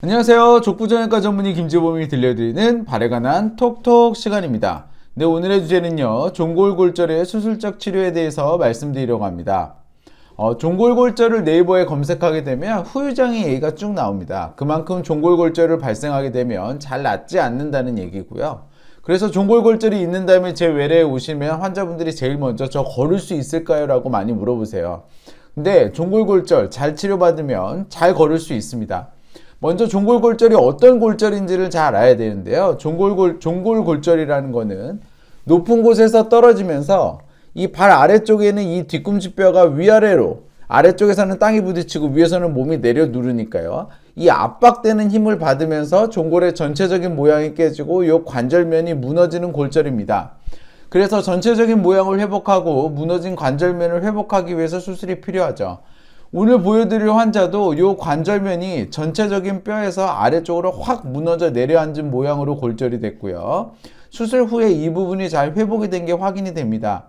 안녕하세요. 족부정형외과 전문의 김지범이 들려드리는 발에 관한 톡톡 시간입니다. 네, 오늘의 주제는요, 종골골절의 수술적 치료에 대해서 말씀드리려고 합니다. 종골골절을 네이버에 검색하게 되면 후유장의 얘기가 쭉 나옵니다. 그만큼 종골골절을 발생하게 되면 잘 낫지 않는다는 얘기고요. 그래서 종골골절이 있는다면 제 외래에 오시면 환자분들이 제일 먼저 저 걸을 수 있을까요? 라고 많이 물어보세요. 근데 종골골절 잘 치료받으면 잘 걸을 수 있습니다. 먼저 종골골절이 어떤 골절인지를 잘 알아야 되는데요. 종골골절이라는 거는 높은 곳에서 떨어지면서 이 발 아래쪽에는 이 뒤꿈치뼈가 위아래로, 아래쪽에서는 땅이 부딪히고 위에서는 몸이 내려 누르니까요. 이 압박되는 힘을 받으면서 종골의 전체적인 모양이 깨지고 이 관절면이 무너지는 골절입니다. 그래서 전체적인 모양을 회복하고 무너진 관절면을 회복하기 위해서 수술이 필요하죠. 오늘 보여드릴 환자도 이 관절면이 전체적인 뼈에서 아래쪽으로 확 무너져 내려앉은 모양으로 골절이 됐고요. 수술 후에 이 부분이 잘 회복이 된 게 확인이 됩니다.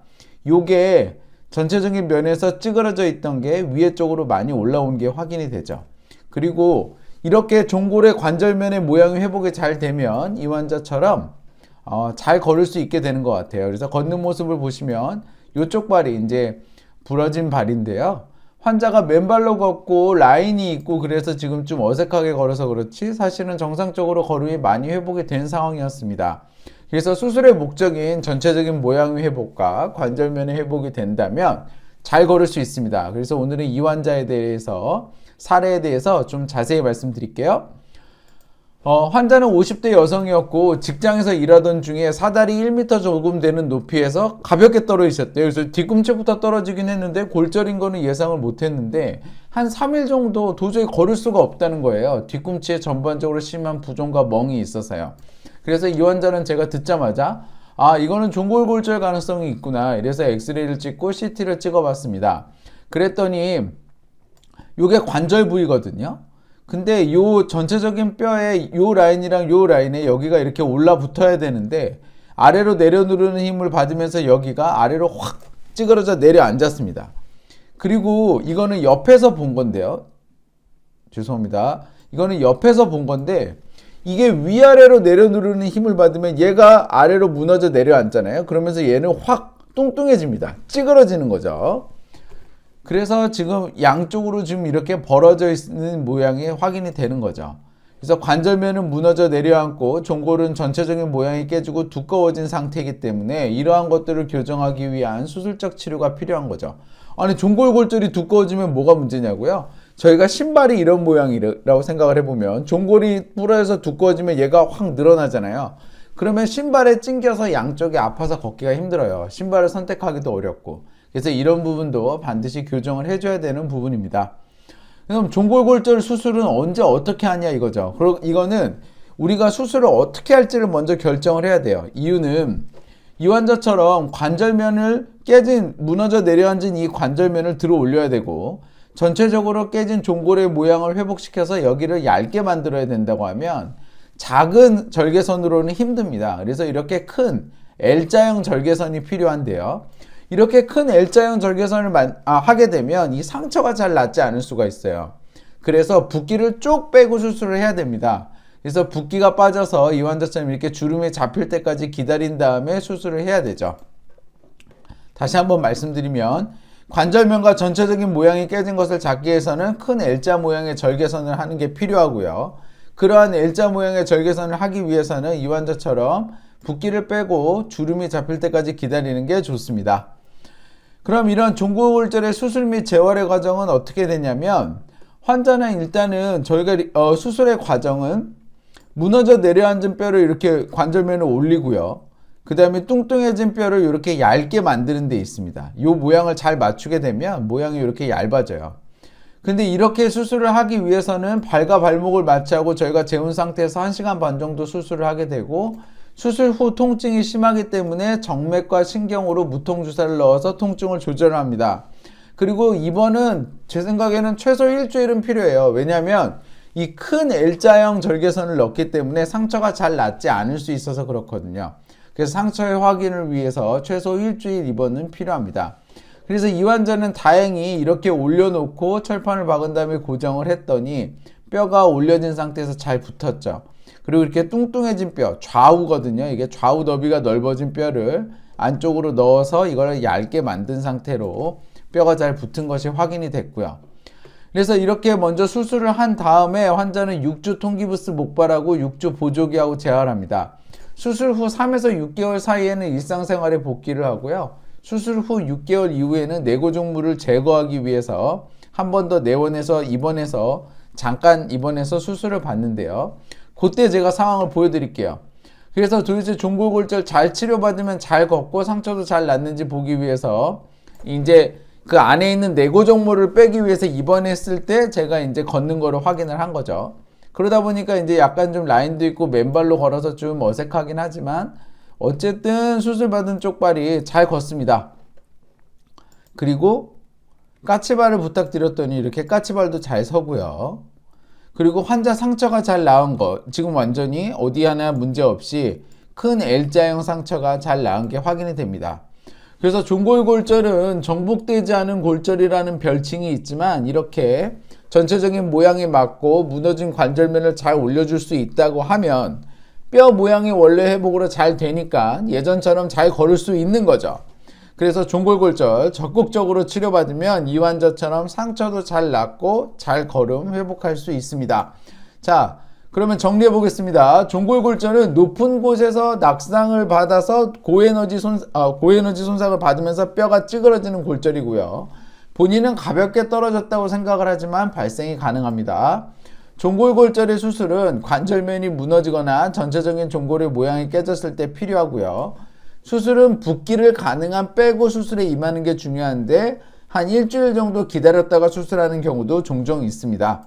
요게 전체적인 면에서 찌그러져 있던 게 위에 쪽으로 많이 올라온 게 확인이 되죠. 그리고 이렇게 종골의 관절면의 모양이 회복이 잘 되면 이 환자처럼 잘 걸을 수 있게 되는 것 같아요. 그래서 걷는 모습을 보시면 이쪽 발이 이제 부러진 발인데요. 환자가 맨발로 걷고 라인이 있고 그래서 지금 좀 어색하게 걸어서 그렇지 사실은 정상적으로 걸음이 많이 회복이 된 상황이었습니다. 그래서 수술의 목적인 전체적인 모양의 회복과 관절면의 회복이 된다면 잘 걸을 수 있습니다. 그래서 오늘은 이 환자에 대해서 사례에 대해서 좀 자세히 말씀드릴게요. 환자는 50대 여성이었고 직장에서 일하던 중에 사다리 1m 조금 되는 높이에서 가볍게 떨어지셨대요. 그래서 뒤꿈치부터 떨어지긴 했는데 골절인 거는 예상을 못 했는데 한 3일 정도 도저히 걸을 수가 없다는 거예요. 뒤꿈치에 전반적으로 심한 부종과 멍이 있어서요. 그래서 이 환자는 제가 듣자마자 이거는 종골골절 가능성이 있구나. 이래서 엑스레이를 찍고 CT를 찍어봤습니다. 그랬더니 이게 관절 부위거든요. 근데 요 전체적인 뼈에 요 라인이랑 요 라인에 여기가 이렇게 올라 붙어야 되는데 아래로 내려 누르는 힘을 받으면서 여기가 아래로 확 찌그러져 내려앉았습니다. 그리고 이거는 옆에서 본 건데요. 죄송합니다. 이거는 옆에서 본 건데 이게 위아래로 내려 누르는 힘을 받으면 얘가 아래로 무너져 내려앉잖아요. 그러면서 얘는 확 뚱뚱해집니다. 찌그러지는 거죠. 그래서 지금 양쪽으로 지금 이렇게 벌어져 있는 모양이 확인이 되는 거죠. 그래서 관절면은 무너져 내려앉고 종골은 전체적인 모양이 깨지고 두꺼워진 상태이기 때문에 이러한 것들을 교정하기 위한 수술적 치료가 필요한 거죠. 아니 종골골절이 두꺼워지면 뭐가 문제냐고요? 저희가 신발이 이런 모양이라고 생각을 해보면 종골이 부러져서 두꺼워지면 얘가 확 늘어나잖아요. 그러면 신발에 찡겨서 양쪽이 아파서 걷기가 힘들어요. 신발을 선택하기도 어렵고. 그래서 이런 부분도 반드시 교정을 해줘야 되는 부분입니다. 그럼 종골골절 수술은 언제 어떻게 하냐 이거죠. 그리고 이거는 우리가 수술을 어떻게 할지를 먼저 결정을 해야 돼요. 이유는 이 환자처럼 관절면을 깨진 무너져 내려앉은 이 관절면을 들어 올려야 되고 전체적으로 깨진 종골의 모양을 회복시켜서 여기를 얇게 만들어야 된다고 하면 작은 절개선으로는 힘듭니다. 그래서 이렇게 큰 L자형 절개선이 필요한데요. 이렇게 큰 L자형 절개선을 하게 되면 이 상처가 잘 낫지 않을 수가 있어요. 그래서 붓기를 쭉 빼고 수술을 해야 됩니다. 그래서 붓기가 빠져서 이 환자처럼 이렇게 주름이 잡힐 때까지 기다린 다음에 수술을 해야 되죠. 다시 한번 말씀드리면 관절면과 전체적인 모양이 깨진 것을 잡기 위해서는 큰 L자 모양의 절개선을 하는 게 필요하고요. 그러한 L자 모양의 절개선을 하기 위해서는 이 환자처럼 붓기를 빼고 주름이 잡힐 때까지 기다리는 게 좋습니다. 그럼 이런 종골골절의 수술 및 재활의 과정은 어떻게 되냐면 환자는 일단은 저희가 수술의 과정은 무너져 내려앉은 뼈를 이렇게 관절면을 올리고요. 그 다음에 뚱뚱해진 뼈를 이렇게 얇게 만드는 데 있습니다. 이 모양을 잘 맞추게 되면 모양이 이렇게 얇아져요. 근데 이렇게 수술을 하기 위해서는 발과 발목을 마취하고 저희가 재운 상태에서 1시간 반 정도 수술을 하게 되고 수술 후 통증이 심하기 때문에 정맥과 신경으로 무통주사를 넣어서 통증을 조절합니다. 그리고 입원은 제 생각에는 최소 일주일은 필요해요. 왜냐하면 이 큰 L자형 절개선을 넣기 때문에 상처가 잘 낫지 않을 수 있어서 그렇거든요. 그래서 상처의 확인을 위해서 최소 일주일 입원은 필요합니다. 그래서 이 환자는 다행히 이렇게 올려놓고 철판을 박은 다음에 고정을 했더니 뼈가 올려진 상태에서 잘 붙었죠. 그리고 이렇게 뚱뚱해진 뼈, 좌우거든요. 이게 좌우 너비가 넓어진 뼈를 안쪽으로 넣어서 이걸 얇게 만든 상태로 뼈가 잘 붙은 것이 확인이 됐고요. 그래서 이렇게 먼저 수술을 한 다음에 환자는 6주 통기부스 목발하고 6주 보조기하고 재활합니다. 수술 후 3에서 6개월 사이에는 일상생활에 복귀를 하고요. 수술 후 6개월 이후에는 내고종물을 제거하기 위해서 한 번 더 내원해서 입원해서 잠깐 입원해서 수술을 받는데요. 그때 제가 상황을 보여드릴게요. 그래서 도대체 종골골절 잘 치료받으면 잘 걷고 상처도 잘 낫는지 보기 위해서 이제 그 안에 있는 내고종물을 빼기 위해서 입원했을 때 제가 이제 걷는 거를 확인을 한 거죠. 그러다 보니까 이제 약간 좀 라인도 있고 맨발로 걸어서 좀 어색하긴 하지만 어쨌든 수술받은 쪽발이 잘 걷습니다. 그리고 까치발을 부탁드렸더니 이렇게 까치발도 잘 서고요. 그리고 환자 상처가 잘 나은 거, 지금 완전히 어디 하나 문제 없이 큰 L자형 상처가 잘 나은 게 확인이 됩니다. 그래서 종골골절은 정복되지 않은 골절이라는 별칭이 있지만 이렇게 전체적인 모양에 맞고 무너진 관절면을 잘 올려줄 수 있다고 하면 뼈 모양이 원래 회복으로 잘 되니까 예전처럼 잘 걸을 수 있는 거죠. 그래서 종골골절 적극적으로 치료받으면 이 환자처럼 상처도 잘 낫고 잘 걸음 회복할 수 있습니다. 자, 그러면 정리해 보겠습니다. 종골골절은 높은 곳에서 낙상을 받아서 고에너지 손상을 받으면서 뼈가 찌그러지는 골절이고요. 본인은 가볍게 떨어졌다고 생각을 하지만 발생이 가능합니다. 종골골절의 수술은 관절면이 무너지거나 전체적인 종골의 모양이 깨졌을 때 필요하고요. 수술은 붓기를 가능한 빼고 수술에 임하는 게 중요한데 한 일주일 정도 기다렸다가 수술하는 경우도 종종 있습니다.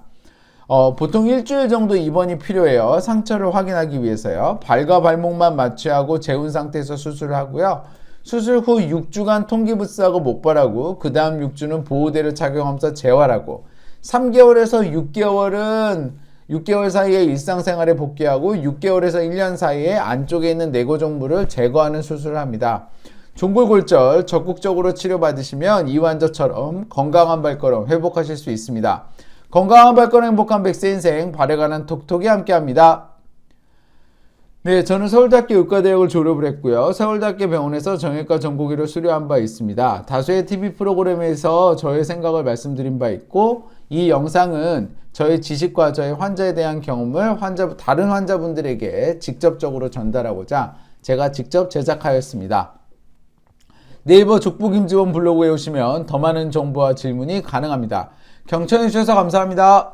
보통 일주일 정도 입원이 필요해요. 상처를 확인하기 위해서요. 발과 발목만 마취하고 재운 상태에서 수술을 하고요. 수술 후 6주간 통기부스하고 목발하고 그 다음 6주는 보호대를 착용하면서 재활하고 3개월에서 6개월 사이에 일상생활에 복귀하고 6개월에서 1년 사이에 안쪽에 있는 내고종물을 제거하는 수술을 합니다. 종골골절 적극적으로 치료받으시면 이 환자처럼 건강한 발걸음 회복하실 수 있습니다. 건강한 발걸음 행복한 100세 인생 발에 관한 톡톡이 함께합니다. 네, 저는 서울대학교 의과대학을 졸업을 했고요. 서울대학교 병원에서 정형외과 전공의로 수료한 바 있습니다. 다수의 TV 프로그램에서 저의 생각을 말씀드린 바 있고 이 영상은 저의 지식과 저의 환자에 대한 경험을 다른 환자분들에게 직접적으로 전달하고자 제가 직접 제작하였습니다. 네이버 족보김지원 블로그에 오시면 더 많은 정보와 질문이 가능합니다. 경청해 주셔서 감사합니다.